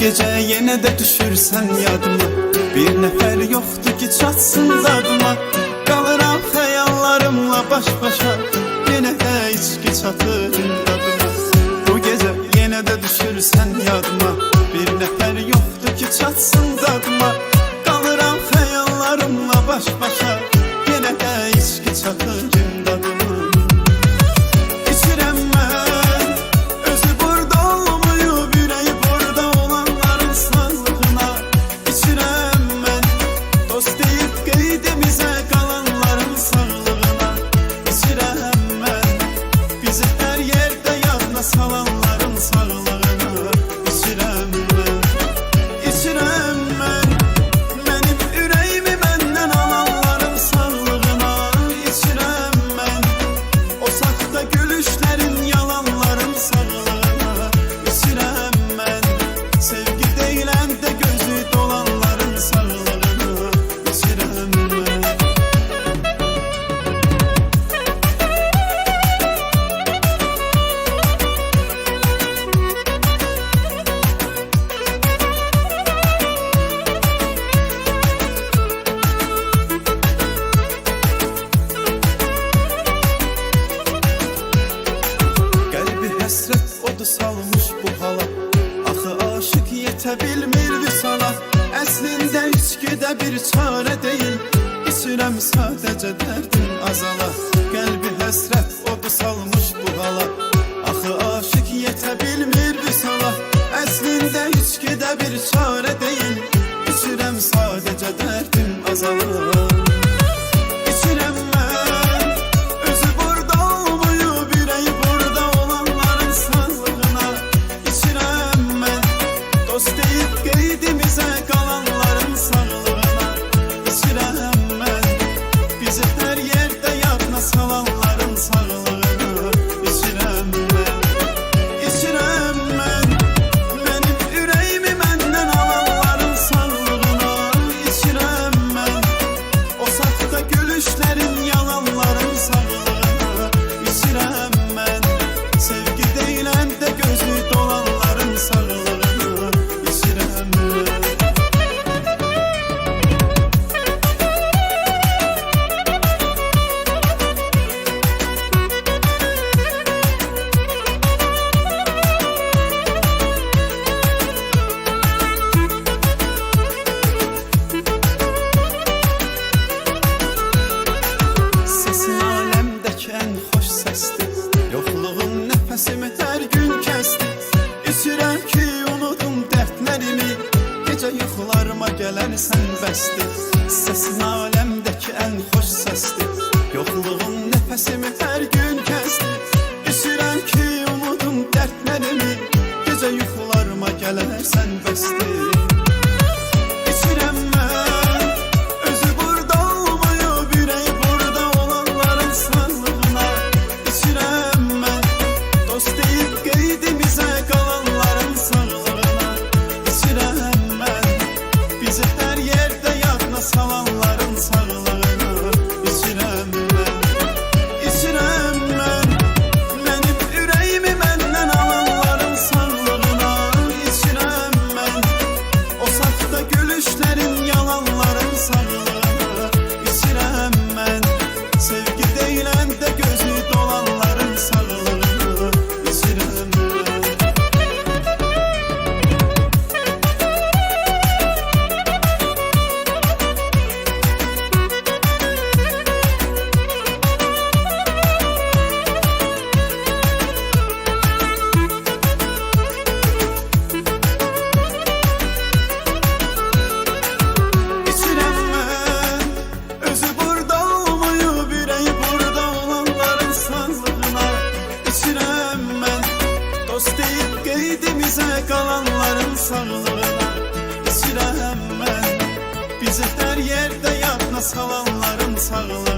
gece yenə də düşürsən yadıma. Bir nəfər yoxdur ki çatsın dadıma. Qalıram xəyallarımla baş başa, yenə də içki çatır dadıma. Bu gece yenə də düşürsən yadıma. Bir nəfər yoxdur ki çatsın dadıma. Qalıram xəyallarımla baş başa, yenə də içki çatır dadıma. İçirəm mən özü burada olmayıb, ürəyi burada olanların sağlığına. İçirəm mən dost deyib qeydimizə qalanların sağlığına. İçirəm mən bizi hər yerdə yadına salanların sağlığına. İçirəm mən, içirəm mən mənim ürəyimi məndən alanların sağlığına. İçirəm mən o saxta gülüşlərin, yalanların sağlığına. İçirəm mən sevgi deyilən də gözü dolanların sağlığına. İçirəm mən. Qəlbi həsrət odu salmış bu hala. Axı aşık yetə bilmir vüsala. Əslində içkidə bir çarə deyil, İçirəm sadəcə dərdim azala. Qəlbi həsrət odu salmış bu hala. Axı aşık yetə bilmir vüsala. Əslində içkidə bir çarə deyil, İçirəm sadəcə dərdim azala. İçirəm mən özü burada olmayıb, ürəyi burada olanların sağlığına. İçirəm mən dost deyib qeydimizə qalanların sağlığına. İçirəm mən bizi hər yerdə yadına salanların sağlığına. İçirəm mən, içirəm mən mənim ürəyimi məndən alanların sağlığına. İçirəm mən o saxta gülüşlərin, yalanların sağlığına. İçirəm mən sevgi deyilən də gözü dolanların sağlığına. İçirəm mən. Sesin aləmdəki ən xoş səsdir, yoxluğun nəfəsimi hər gün kəsdi. İçirəm ki unudum dərdlərimi, gecə yuxularıma gələrsən bəsdir. Sesin aləmdəki ən xoş səsdir, yoxluğun nəfəsimi hər gün kəsdi. İçirəm ki unudum dərdlərimi, gecə yuxularıma gələrsən bəsdir. İçirəm mən özü burada olmayıb, ürəyi burada olanların sağlığına. İçirəm mən dost deyib qeydimizə qalanların sağlığına. İçirəm mən bizi hər yerdə yadına salanların sağlığına. İçirəm mən, içirəm mən mənim ürəyimi məndən alanların sağlığına. İçirəm mən o saxta gülüşlərin, yalanların sağlığına. İçirəm mən sevgi deyilən də gözü dolanların sağlığına. İçirəm mən. İçirəm mən özü burada olmayıb, ürəyi burada olanların sağlığına. İçirəm mən dost deyib qeydimizə qalanların sağlığına. İçirəm mən bizi hər yerdə yadına salanların sağlığına.